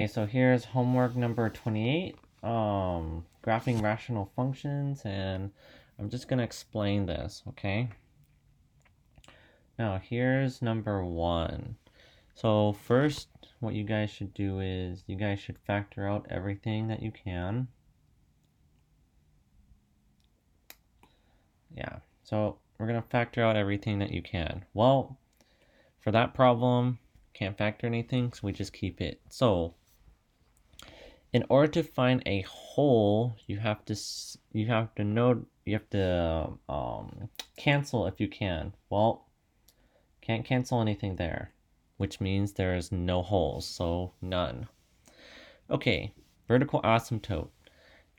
Okay, so here's homework number 28, graphing rational functions, and I'm just gonna explain this, okay? Now here's number 1. So first, what you guys should do is you guys should factor out everything that you can. Yeah, so we're gonna factor out everything that you can. Well, for that problem, can't factor anything, so we just keep it. So in order to find a whole, you have to cancel if you can. Well, can't cancel anything there, which means there's no holes, so none. Okay, vertical asymptote.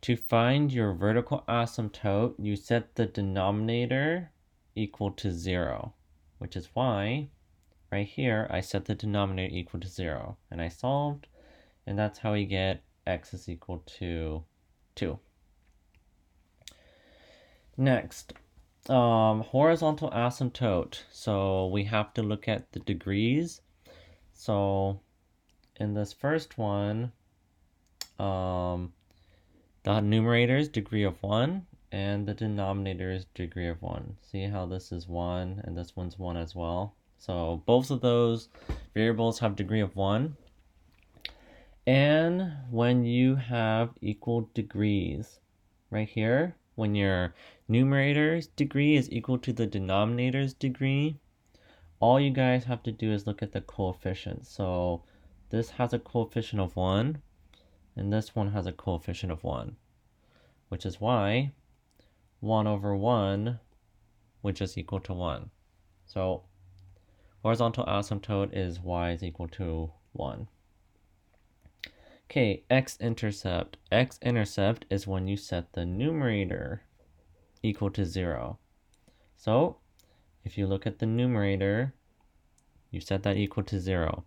To find your vertical asymptote, you set the denominator equal to 0, which is why right here I set the denominator equal to 0, and I solved, and that's how we get x is equal to 2. Next, horizontal asymptote. So we have to look at the degrees. So in this first one, the numerator is degree of 1 and the denominator is degree of 1. See how this is 1 and this one's 1 as well. So both of those variables have degree of 1. And when you have equal degrees, right here, when your numerator's degree is equal to the denominator's degree, all you guys have to do is look at the coefficients. So this has a coefficient of 1, and this one has a coefficient of 1, which is why 1 over 1 would just equal to 1. So horizontal asymptote is y is equal to 1. Okay, x-intercept. X-intercept is when you set the numerator equal to 0. So if you look at the numerator, you set that equal to 0.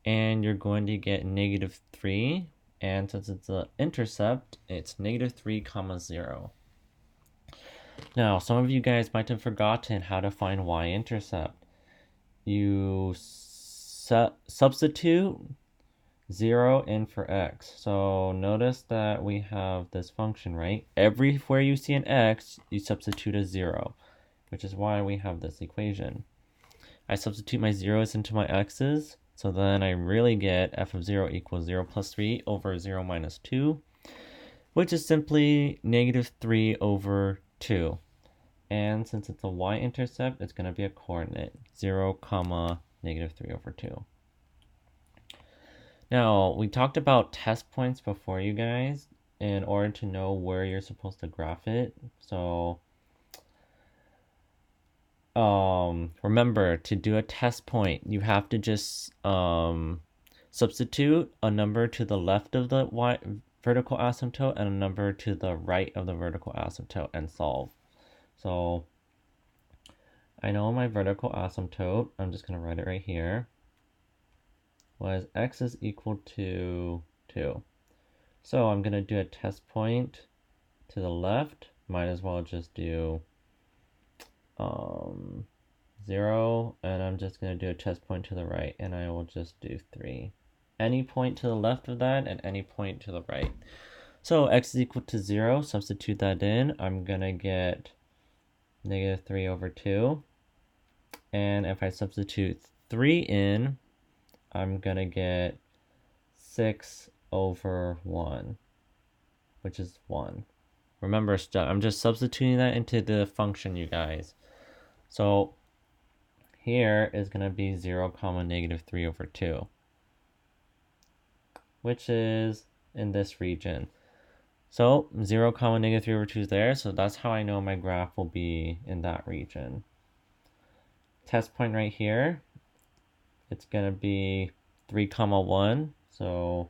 And you're going to get negative 3. And since it's an intercept, it's negative 3 comma 0. Now, some of you guys might have forgotten how to find y-intercept. You substitute 0 in for x. So notice that we have this function, right? Everywhere you see an x, you substitute a 0, which is why we have this equation. I substitute my zeros into my x's, so then I really get f of 0 equals 0 plus 3 over 0 minus 2, which is simply negative 3 over 2. And since it's a y-intercept, it's going to be a coordinate, 0 comma negative 3 over 2. Now, we talked about test points before, you guys, in order to know where you're supposed to graph it. So, remember, to do a test point, you have to just substitute a number to the left of the vertical asymptote and a number to the right of the vertical asymptote and solve. So, I know my vertical asymptote, I'm just going to write it right here, was x is equal to 2. So I'm going to do a test point to the left. Might as well just do 0. And I'm just going to do a test point to the right. And I will just do 3. Any point to the left of that and any point to the right. So x is equal to 0. Substitute that in. I'm going to get negative 3 over 2. And if I substitute 3 in, I'm going to get 6 over 1, which is 1. Remember, I'm just substituting that into the function, you guys. So here is going to be 0 comma negative 3 over 2, which is in this region. So 0 comma negative 3 over 2 is there, so that's how I know my graph will be in that region. Test point right here, it's going to be 3 comma 1, so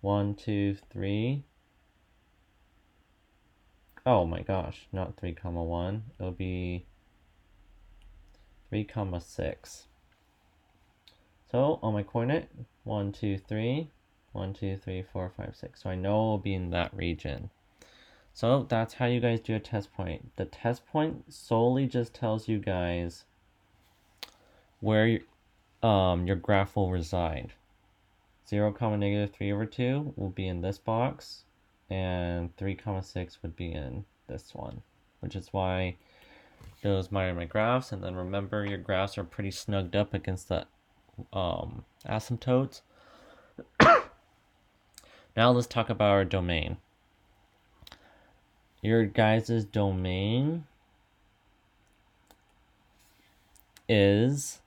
1, 2, 3. Oh my gosh, not 3 comma 1, it'll be 3 comma 6. So on my coordinate, 1, 2, 3, 1, 2, 3, 4, 5, 6. So I know it will be in that region. So that's how you guys do a test point. The test point solely just tells you guys where your graph will reside. 0 comma negative 3 over 2 will be in this box, and 3 comma 6 would be in this one, which is why those are my graphs. And then remember, your graphs are pretty snugged up against the asymptotes. Now let's talk about our domain. Your guys' domain is,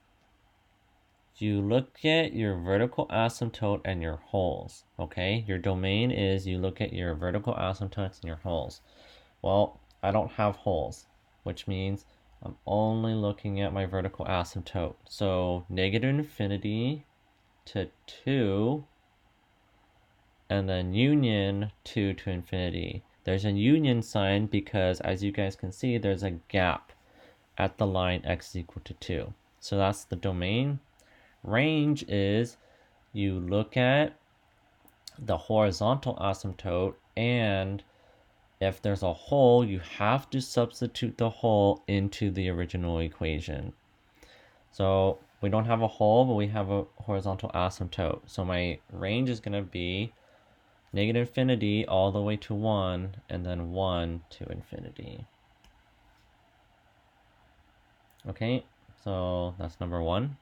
you look at your vertical asymptote and your holes, okay? Your domain is, you look at your vertical asymptotes and your holes. Well, I don't have holes, which means I'm only looking at my vertical asymptote. So negative infinity to 2, and then union 2 to infinity. There's a union sign because, as you guys can see, there's a gap at the line x is equal to 2. So that's the domain. Range is, you look at the horizontal asymptote, and if there's a hole, you have to substitute the hole into the original equation. So we don't have a hole, but we have a horizontal asymptote. So my range is going to be negative infinity all the way to 1, and then 1 to infinity. Okay, so that's number 1.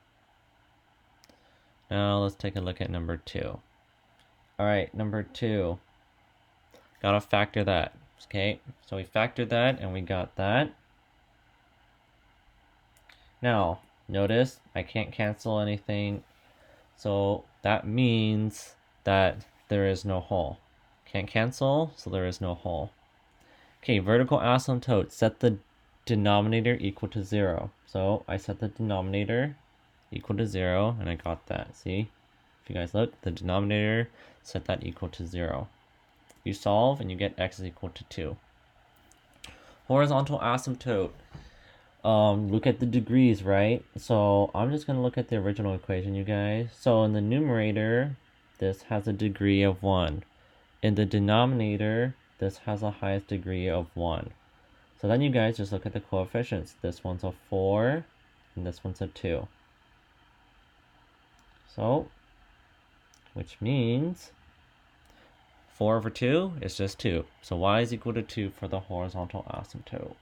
Now let's take a look at number 2. Alright, number 2. Gotta factor that. Okay, so we factored that and we got that. Now, notice I can't cancel anything, so that means that there is no hole. Can't cancel, so there is no hole. Okay, vertical asymptote, set the denominator equal to 0. So I set the denominator equal to 0, and I got that. See? If you guys look, the denominator, set that equal to 0. You solve, and you get x is equal to 2. Horizontal asymptote. Look at the degrees, right? So I'm just going to look at the original equation, you guys. So in the numerator, this has a degree of 1. In the denominator, this has a highest degree of 1. So then you guys just look at the coefficients. This one's a 4, and this one's a 2. So, which means 4 over 2 is just 2. So y is equal to 2 for the horizontal asymptote.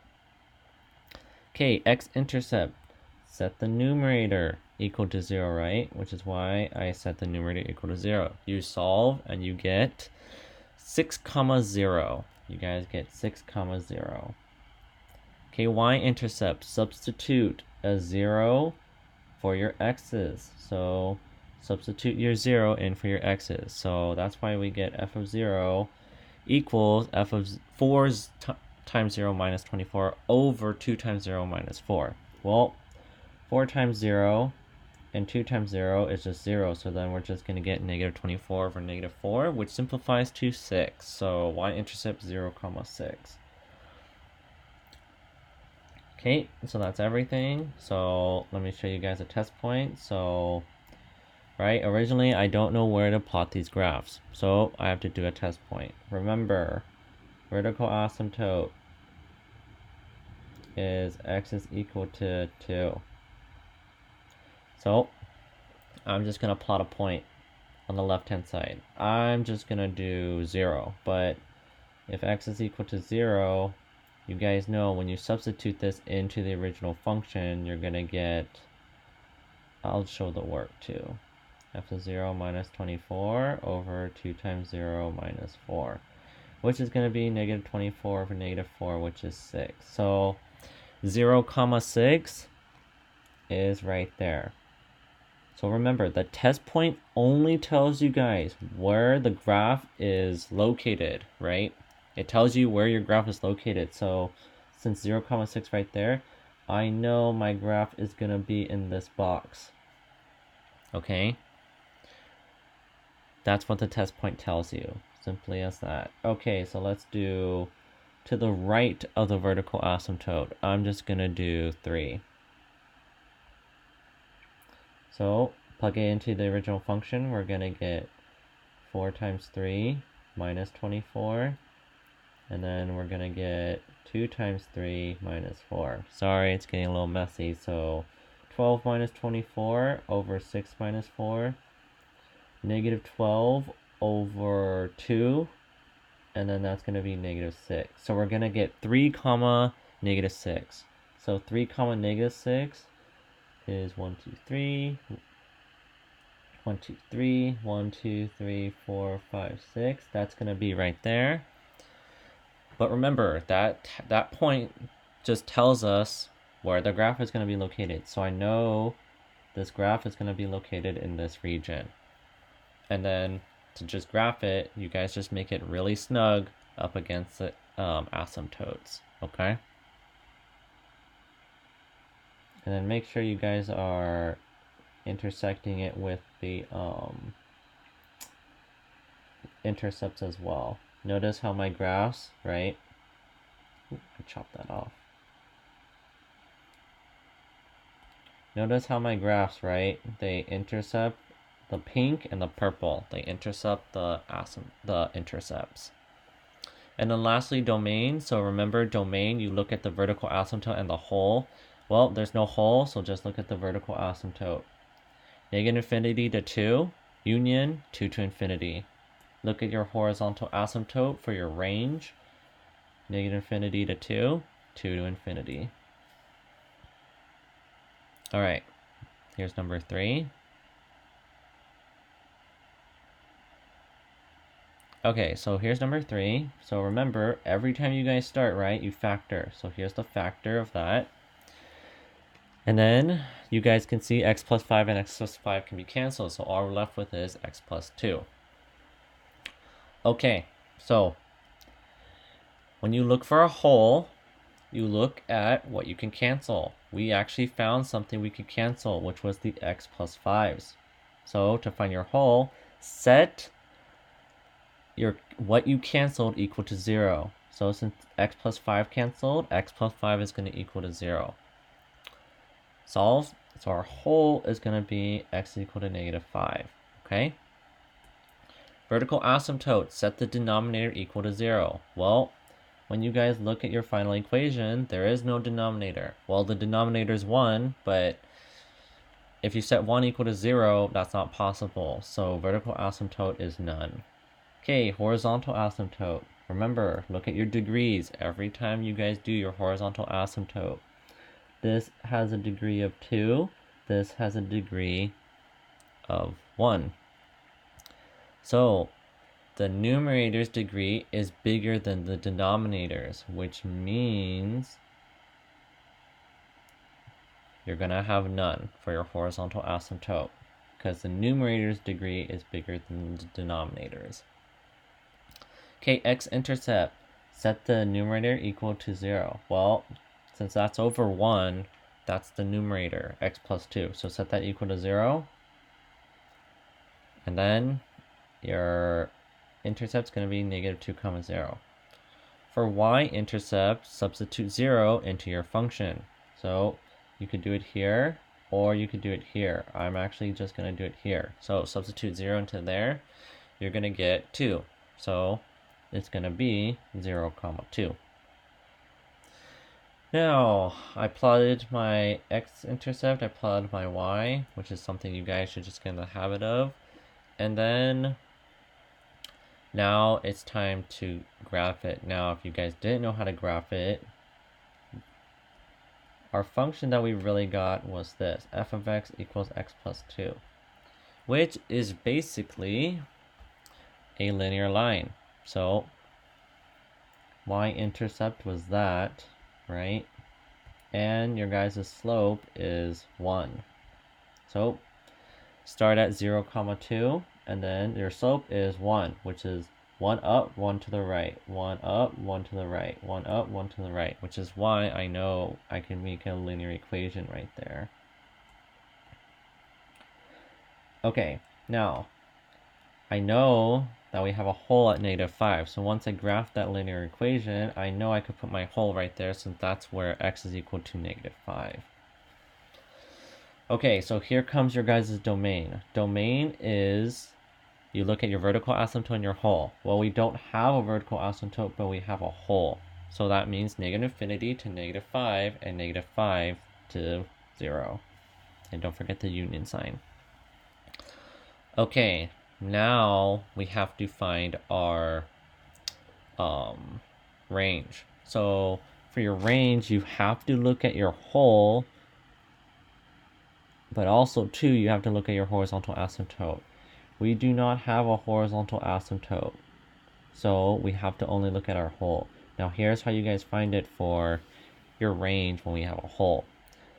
Okay, x-intercept. Set the numerator equal to 0, right? Which is why I set the numerator equal to 0. You solve, and you get 6 comma 0. You guys get 6 comma 0. Okay, y-intercept. Substitute a 0 for your x's. So substitute your 0 in for your x's. So that's why we get f of 0 equals f of 4 times 0 minus 24 over 2 times 0 minus 4. Well, 4 times 0 and 2 times 0 is just 0. So then we're just going to get negative 24 over negative 4, which simplifies to 6. So y-intercept 0, 6. Okay, so that's everything. So let me show you guys a test point. So, right, originally I don't know where to plot these graphs, so I have to do a test point. Remember, vertical asymptote is x is equal to 2. So I'm just going to plot a point on the left hand side. I'm just going to do 0, but if x is equal to 0, you guys know when you substitute this into the original function, you're going to get, I'll show the work too, f of 0 minus 24 over 2 times 0 minus 4, which is going to be negative 24 over negative 4, which is 6. So 0, 6 is right there. So remember, the test point only tells you guys where the graph is located, right? It tells you where your graph is located. So since 0, 6 right there, I know my graph is going to be in this box. Okay? That's what the test point tells you. Simply as that. Okay, so let's do to the right of the vertical asymptote. I'm just going to do 3. So plug it into the original function. We're going to get 4 times 3 minus 24. And then we're going to get 2 times 3 minus 4. Sorry, it's getting a little messy. So 12 minus 24 over 6 minus 4. negative 12 over 2, and then that's going to be negative 6. So we're going to get 3 comma negative 6. So 3 comma negative 6 is 1, 2, 3, 1, 2, 3, 1, 2, 3, 4, 5, 6. That's going to be right there. But remember, that point just tells us where the graph is going to be located. So I know this graph is going to be located in this region. And then to just graph it, you guys just make it really snug up against the asymptotes, okay? And then make sure you guys are intersecting it with the intercepts as well. Notice how my graphs, right? Ooh, I chopped that off. Notice how my graphs, right? They intercept the pink and the purple. They intercept the intercepts. And then lastly, domain. So remember, domain, you look at the vertical asymptote and the hole. Well, there's no hole, so just look at the vertical asymptote. Negative infinity to 2, union 2 to infinity. Look at your horizontal asymptote for your range. Negative infinity to 2, 2 to infinity. All right, here's number 3. Okay, so here's number 3. So remember, every time you guys start, right, you factor. So here's the factor of that. And then you guys can see x plus 5 and x plus 5 can be canceled. So all we're left with is x plus 2. Okay, so when you look for a hole, you look at what you can cancel. We actually found something we could cancel, which was the x plus 5s. So to find your hole, set your what you canceled equal to 0. So since x plus 5 canceled, x plus 5 is going to equal to 0. Solve. So our hole is going to be x equal to negative 5. Okay? Vertical asymptote, set the denominator equal to 0. Well, when you guys look at your final equation, there is no denominator. Well, the denominator is 1, but if you set 1 equal to 0, that's not possible. So vertical asymptote is none. Okay, horizontal asymptote. Remember, look at your degrees every time you guys do your horizontal asymptote. This has a degree of 2. This has a degree of 1. So the numerator's degree is bigger than the denominator's, which means you're going to have none for your horizontal asymptote because the numerator's degree is bigger than the denominator's. Okay, x-intercept. Set the numerator equal to 0. Well, since that's over 1, that's the numerator, x plus 2. So set that equal to 0. And then your intercept's going to be negative 2 comma 0. For y-intercept, substitute 0 into your function. So you could do it here, or you could do it here. I'm actually just going to do it here. So substitute 0 into there, you're going to get 2. So it's going to be 0 comma 2. Now, I plotted my x-intercept, I plotted my y, which is something you guys should just get in the habit of. And then now it's time to graph it. Now, if you guys didn't know how to graph it, our function that we really got was this, f of x equals x plus 2, which is basically a linear line. So y-intercept was that, right? And your guys' slope is 1. So start at 0 comma 2, and then your slope is 1, which is 1 up, 1 to the right, 1 up, 1 to the right, 1 up, 1 to the right, which is why I know I can make a linear equation right there. Okay, now I know that we have a hole at negative 5. So once I graph that linear equation, I know I could put my hole right there since that's where x is equal to negative 5. Okay, so here comes your guys' domain. Domain is, you look at your vertical asymptote and your hole. Well, we don't have a vertical asymptote, but we have a hole. So that means negative infinity to negative 5 and negative 5 to 0. And don't forget the union sign. Okay, now we have to find our range. So for your range, you have to look at your hole, but also too, you have to look at your horizontal asymptote. We do not have a horizontal asymptote, so we have to only look at our hole. Now here's how you guys find it for your range when we have a hole.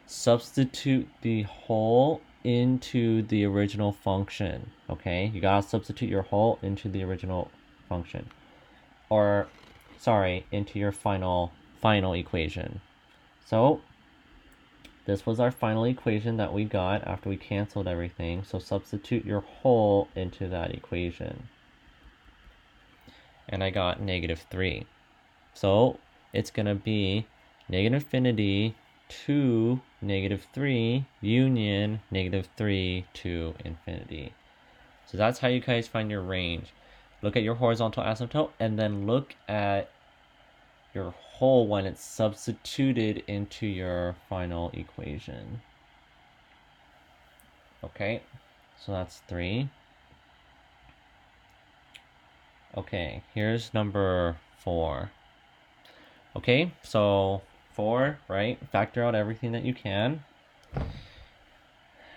Substitute the hole into the original function, okay? You gotta substitute your hole into the original function. Or, sorry, into your final equation. So, this was our final equation that we got after we canceled everything. So substitute your hole into that equation. And I got -3. So it's going to be -infinity to -3 union -3 to infinity. So that's how you guys find your range. Look at your horizontal asymptote and then look at your hole when it's substituted into your final equation. Okay, so that's 3. Okay, here's number 4. Okay, so 4, right? Factor out everything that you can.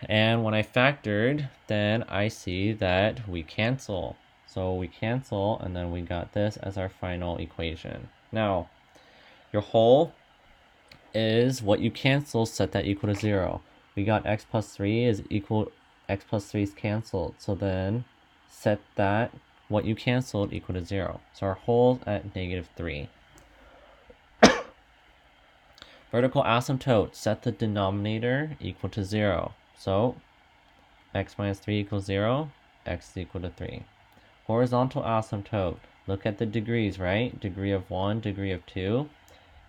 And when I factored, then I see that we cancel. So we cancel, and then we got this as our final equation. Now, your hole is what you cancel, set that equal to 0. We got x plus 3 is equal, x plus 3 is canceled. So then set that, what you canceled, equal to 0. So our hole's at -3. Vertical asymptote, set the denominator equal to 0. So x minus 3 equals 0, x is equal to 3. Horizontal asymptote, look at the degrees, right? Degree of 1, degree of 2.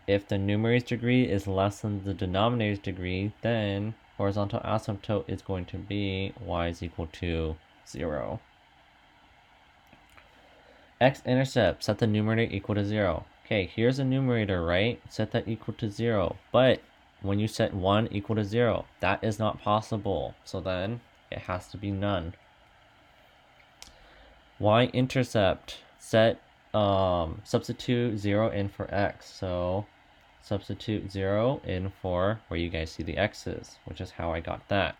If the numerator's degree is less than the denominator's degree, then horizontal asymptote is going to be y is equal to 0. X-intercept, set the numerator equal to 0. Okay, here's a numerator, right? Set that equal to 0. But when you set 1 equal to 0, that is not possible. So then it has to be none. Y-intercept, set substitute 0 in for x. So substitute 0 in for where you guys see the x's, which is how I got that.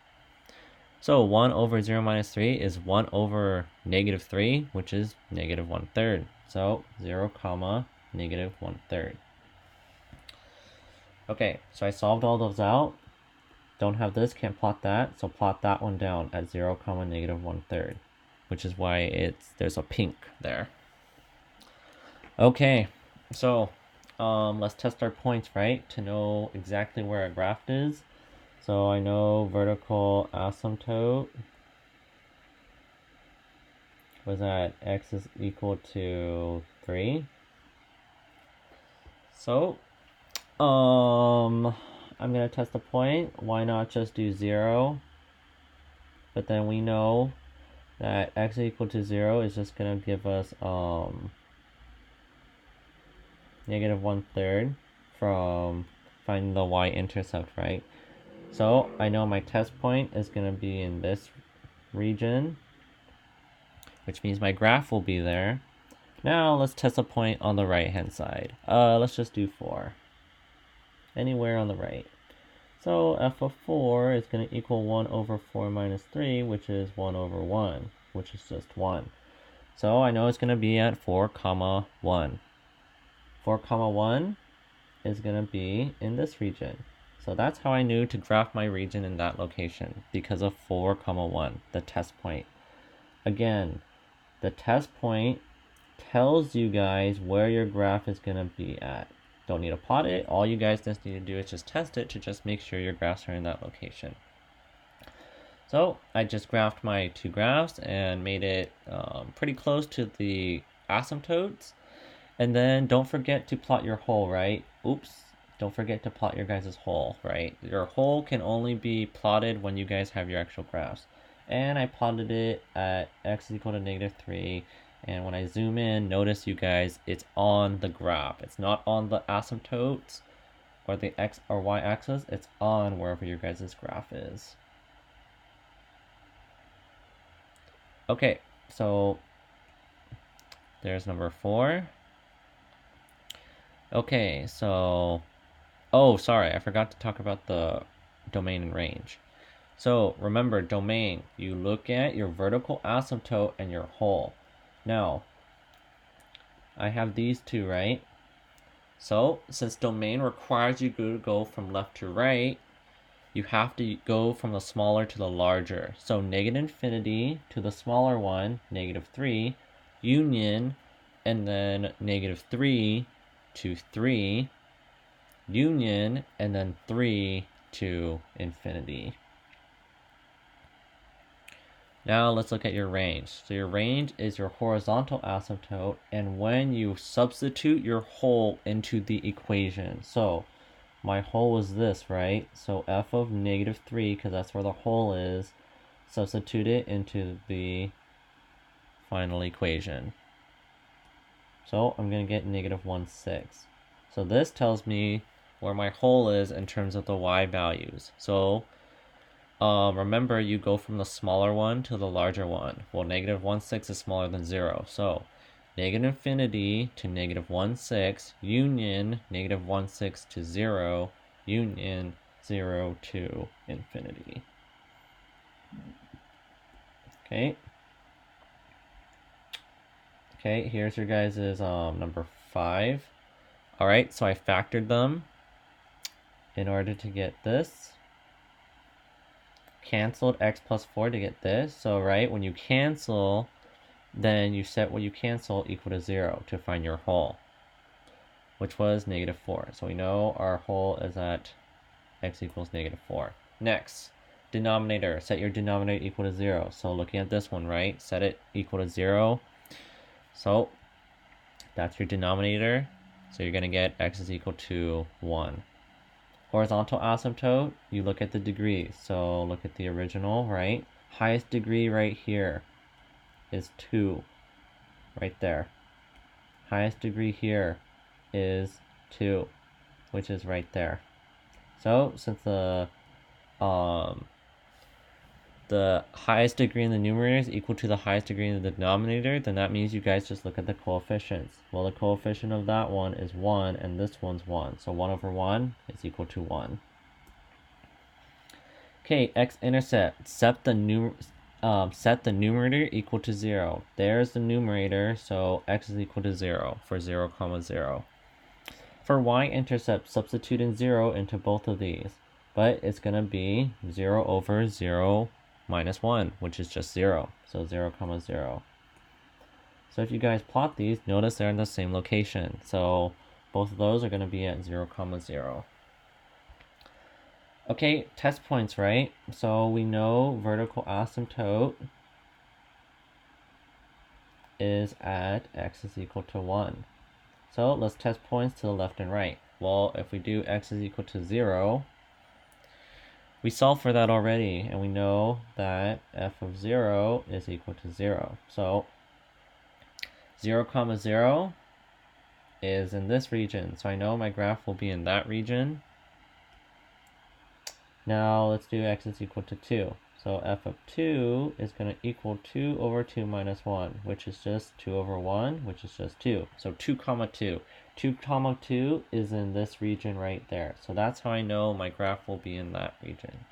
So 1 over 0 minus 3 is 1 over -3, which is -1/3. So 0, comma, -1/3. Okay, so I solved all those out. Don't have this, can't plot that, so plot that one down at 0, comma, -1/3, which is why there's a pink there. Okay, so let's test our points, right, to know exactly where our graph is. So I know vertical asymptote was at x is equal to 3. So I'm gonna test a point. Why not just do 0? But then we know that x equal to 0 is just gonna give us -1/3 from finding the y-intercept, right? So I know my test point is gonna be in this region, which means my graph will be there. Now let's test a point on the right hand side. Let's just do 4. Anywhere on the right. So f of 4 is going to equal 1 over 4 minus 3, which is 1 over 1, which is just 1. So I know it's going to be at 4, comma 1. 4, comma 1 is going to be in this region. So that's how I knew to graph my region in that location, because of 4, comma 1, the test point. Again, the test point tells you guys where your graph is going to be at. Don't need to plot it. All you guys just need to do is just test it to just make sure your graphs are in that location. So I just graphed my 2 graphs and made it pretty close to the asymptotes. And then don't forget to plot your hole, right? Oops. Don't forget to plot your guys' hole, right? Your hole can only be plotted when you guys have your actual graphs. And I plotted it at x is equal to -3. And when I zoom in, notice you guys, it's on the graph. It's not on the asymptotes or the x or y axis. It's on wherever your guys' graph is. Okay, So there's number 4. Okay, so, oh, sorry, I forgot to talk about the domain and range. So remember, domain, you look at your vertical asymptote and your hole. Now, I have these two, right? So since domain requires you to go from left to right, you have to go from the smaller to the larger. So negative infinity to the smaller one, -3, union, and then -3 to 3, union, and then 3 to infinity. Now let's look at your range. So your range is your horizontal asymptote, and when you substitute your hole into the equation. So my hole was this, right? So f of -3, because that's where the hole is, substitute it into the final equation. So I'm going to get -1/6. So this tells me where my hole is in terms of the y values. So remember, you go from the smaller one to the larger one. Well, -1/6 is smaller than 0. So negative infinity to -1/6, union -1/6 to 0, union 0 to infinity. Okay. Okay, here's your guys' number 5. All right, so I factored them in order to get this. Canceled x plus 4 to get this. So, right, when you cancel, then you set what you cancel equal to 0 to find your hole, which was -4. So we know our hole is at x equals -4. Next, denominator. Set your denominator equal to 0. So looking at this one, right, set it equal to 0. So that's your denominator. So you're going to get x is equal to 1. Horizontal asymptote, you look at the degrees. So look at the original, right? Highest degree right here is 2, right there. Highest degree here is 2, which is right there. So since the highest degree in the numerator is equal to the highest degree in the denominator, then that means you guys just look at the coefficients. Well, the coefficient of that one is 1, and this one's 1. So 1 over 1 is equal to 1. Okay, x-intercept. Set the numerator equal to 0. There's the numerator, so x is equal to 0 for 0, 0. For y-intercept, substitute in 0 into both of these. But it's going to be 0 over 0 minus 1, which is just 0. So 0, 0. So if you guys plot these, notice they're in the same location. So both of those are going to be at 0, 0. Okay, test points, right? So we know vertical asymptote is at x is equal to 1. So let's test points to the left and right. Well, if we do x is equal to 0, we solved for that already, and we know that f of 0 is equal to 0. So 0, 0 is in this region. So I know my graph will be in that region. Now let's do x is equal to 2. So f of 2 is going to equal 2 over 2 minus 1, which is just 2 over 1, which is just 2. So 2, 2. 2, 2 is in this region right there. So that's how I know my graph will be in that region.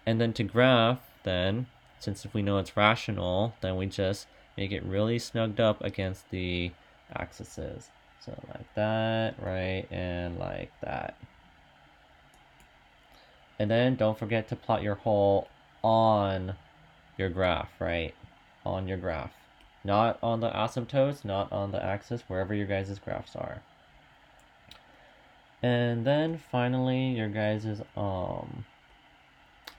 And then to graph, then, since if we know it's rational, then we just make it really snugged up against the axes. So like that, right, and like that. And then don't forget to plot your hole on your graph, right? On your graph. Not on the asymptotes, not on the axis, wherever your guys' graphs are. And then finally, your guys'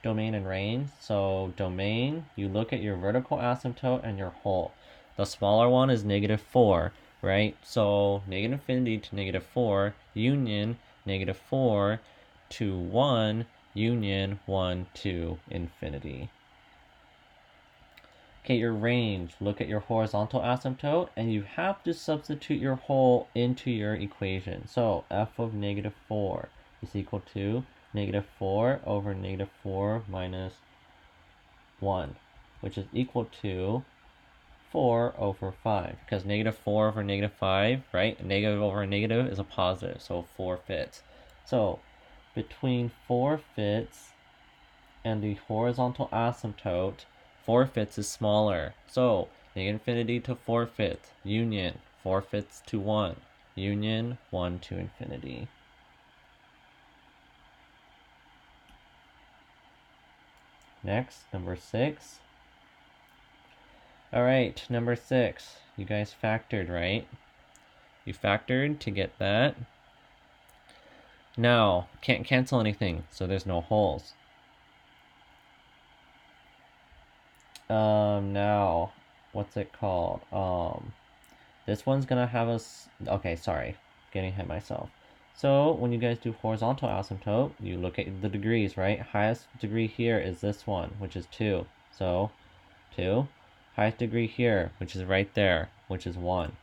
domain and range. So domain, you look at your vertical asymptote and your hole. The smaller one is -4, right? So negative infinity to -4, union -4 to 1, union 1 to infinity. Okay, your range. Look at your horizontal asymptote, and you have to substitute your hole into your equation. So f of -4 is equal to -4 over -4 minus 1, which is equal to 4 over 5, because negative 4 over negative 5, right? A negative over a negative is a positive, so 4 fits. So between 4 fits and the horizontal asymptote, 4 fits is smaller. So negative infinity to 4 fits, union 4 fits to 1, union 1 to infinity. Next, number 6. All right, number 6. You guys factored, right? You factored to get that. Now, can't cancel anything, so there's no holes. Now, what's it called? This one's gonna have us. Okay, sorry, getting ahead of myself. So when you guys do horizontal asymptote, you look at the degrees, right? Highest degree here is this one, which is 2. So 2. Highest degree here, which is right there, which is 1.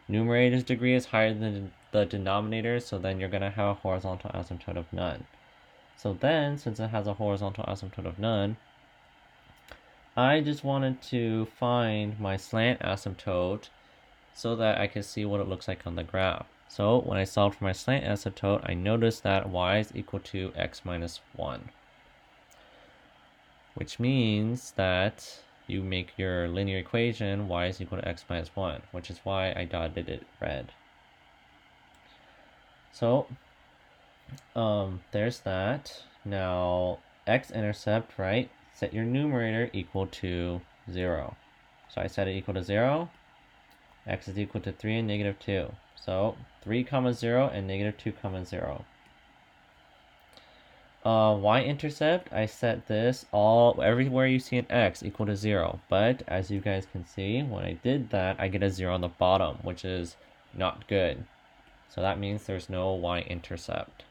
Numerator's degree is higher than the denominator, so then you're gonna have a horizontal asymptote of none. So then, since it has a horizontal asymptote of none, I just wanted to find my slant asymptote so that I can see what it looks like on the graph. So when I solved for my slant asymptote, I noticed that y is equal to x minus 1. Which means that you make your linear equation y is equal to x minus 1, which is why I dotted it red. So there's that. Now x-intercept, right? Set your numerator equal to 0. So I set it equal to 0. X is equal to 3 and negative 2. So 3 comma 0 and negative 2 comma 0. Y-intercept, I set this everywhere you see an x equal to 0. But as you guys can see, when I did that, I get a 0 on the bottom, which is not good. So that means there's no y-intercept.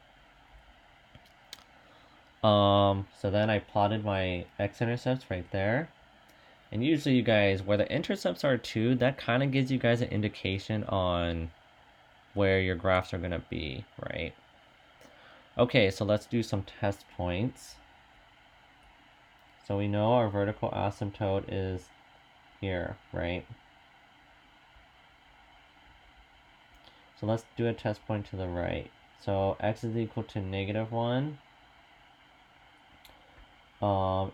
So then I plotted my x-intercepts right there. And usually you guys, where the intercepts are too, that kind of gives you guys an indication on where your graphs are going to be, right? Okay, so let's do some test points. So we know our vertical asymptote is here, right? So let's do a test point to the right. So x is equal to negative 1.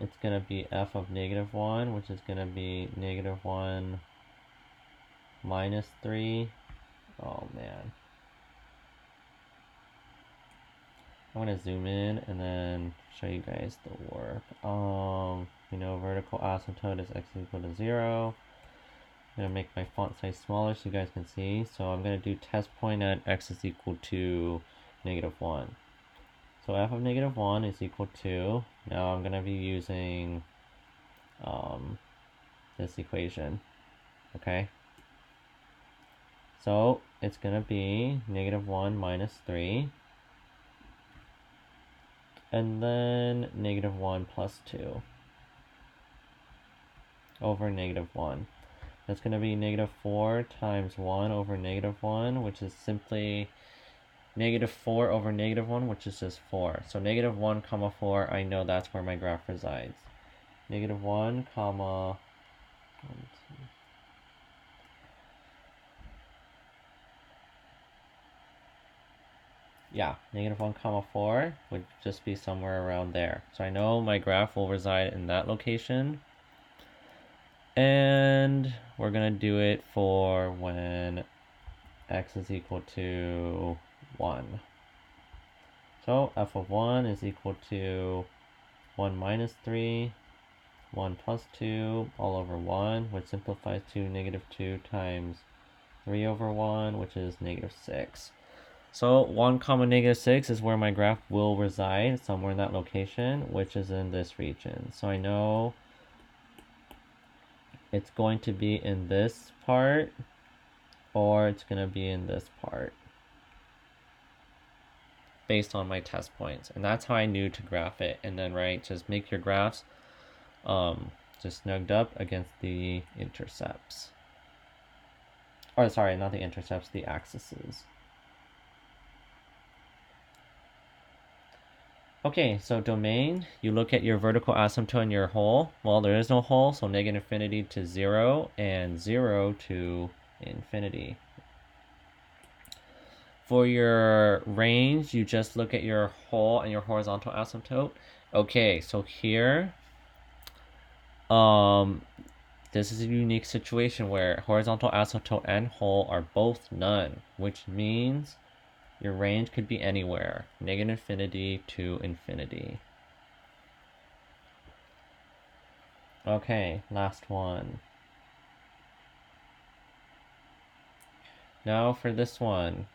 It's going to be f of negative 1, which is going to be negative 1 minus 3. Oh, man. I'm going to zoom in and then show you guys the work. You know, vertical asymptote is x equal to 0. I'm going to make my font size smaller so you guys can see. So I'm going to do test point at x is equal to negative 1. So f of negative 1 is equal to, now I'm going to be using this equation, okay? So it's going to be negative 1 minus 3, and then negative 1 plus 2 over negative 1. That's going to be negative 4 times 1 over negative 1, which is simply negative 4 over negative 1, which is just 4. So negative 1 comma 4, I know that's where my graph resides. Negative 1 comma 1, 2. Yeah, negative 1 comma 4 would just be somewhere around there. So I know my graph will reside in that location. And we're going to do it for when x is equal to 1. So f of 1 is equal to 1 minus 3, 1 plus 2, all over 1, which simplifies to negative 2 times 3 over 1, which is negative 6. So 1 comma negative 6 is where my graph will reside, somewhere in that location, which is in this region. So I know it's going to be in this part, or it's going to be in this part, based on my test points. And that's how I knew to graph it. And then, right, just make your graphs just snugged up against the intercepts. Or sorry, not the intercepts, the axes. Okay, so domain, you look at your vertical asymptote in your hole. Well, there is no hole, so negative infinity to 0 and 0 to infinity. For your range, you just look at your hole and your horizontal asymptote. Okay, so here, this is a unique situation where horizontal asymptote and hole are both none, which means your range could be anywhere, negative infinity to infinity. Okay, last one. Now for this one,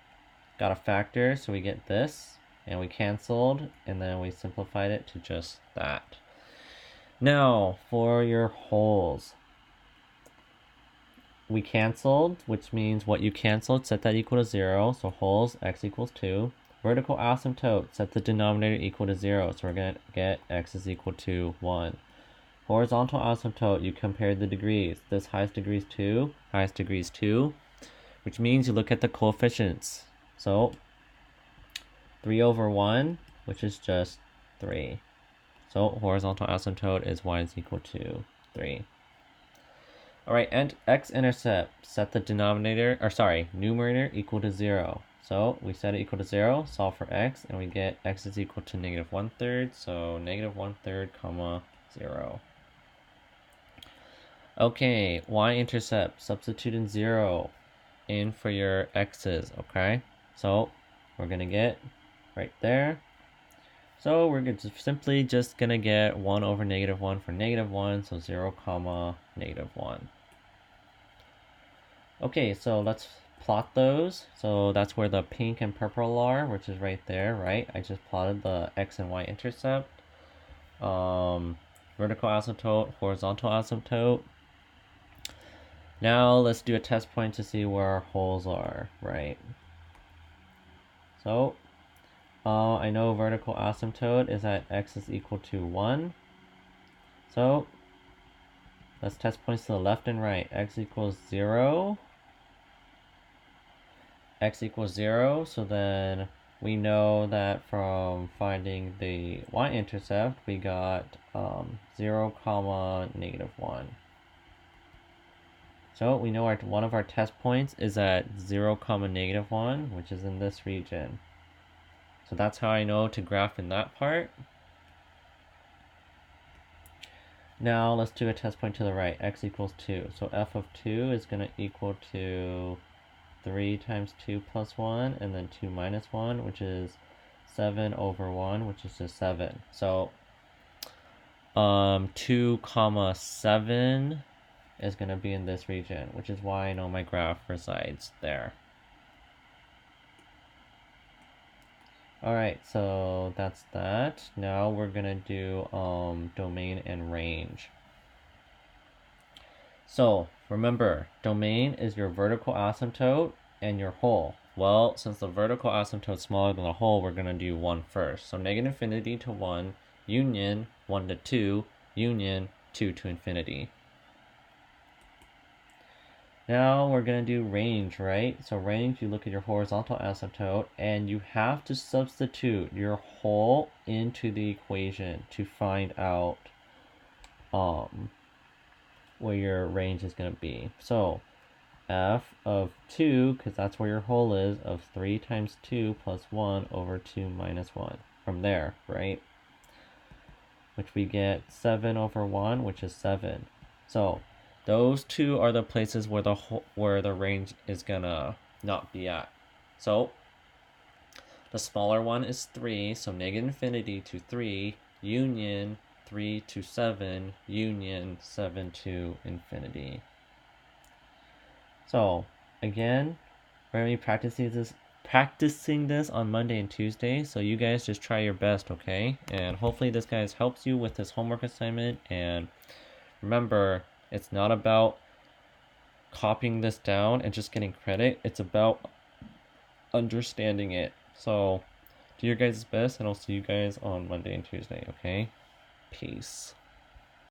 got a factor, so we get this, and we canceled, and then we simplified it to just that. Now, for your holes, we canceled, which means what you canceled, set that equal to 0, so holes, x equals 2. Vertical asymptote, set the denominator equal to 0, so we're going to get x is equal to 1. Horizontal asymptote, you compare the degrees. This highest degree is 2, highest degree is 2, which means you look at the coefficients. So 3 over 1, which is just 3. So horizontal asymptote is y is equal to 3. All right, and x-intercept, set the numerator equal to 0. So we set it equal to 0, solve for x, and we get x is equal to negative 1/3, so negative 1/3, comma 0. Okay, y-intercept, substitute in 0 in for your x's, okay? So we're going to get right there. So we're simply just going to get 1 over negative 1 for negative 1, so 0, comma, negative 1. Okay, so let's plot those. So that's where the pink and purple are, which is right there, right? I just plotted the x and y intercept. Vertical asymptote, horizontal asymptote. Now let's do a test point to see where our holes are, right? So I know vertical asymptote is at x is equal to 1. So let's test points to the left and right. X equals 0. X equals 0. So then we know that from finding the y-intercept, we got 0, comma, negative 1. So we know one of our test points is at 0, comma, negative 1, which is in this region. So that's how I know to graph in that part. Now let's do a test point to the right, x equals 2. So f of 2 is going to equal to 3 times 2 plus 1, and then 2 minus 1, which is 7 over 1, which is just 7. So 2, comma 7 is going to be in this region, which is why I know my graph resides there. Alright, so that's that. Now we're going to do domain and range. So remember, domain is your vertical asymptote and your hole. Well, since the vertical asymptote is smaller than the hole, we're going to do 1 first. So negative infinity to 1, union 1 to 2, union 2 to infinity. Now we're going to do range, right? So range, you look at your horizontal asymptote, and you have to substitute your hole into the equation to find out where your range is going to be. So f of 2, because that's where your hole is, of 3 times 2 plus 1 over 2 minus 1. From there, right? Which we get 7 over 1, which is 7. So those two are the places where the range is gonna not be at. So the smaller one is 3, so negative infinity to 3, union 3 to 7, union 7 to infinity. So again, we're gonna be practicing this on Monday and Tuesday, so you guys just try your best, okay? And hopefully this guys helps you with this homework assignment. And remember, it's not about copying this down and just getting credit. It's about understanding it. So do your guys' best, and I'll see you guys on Monday and Tuesday, okay? Peace.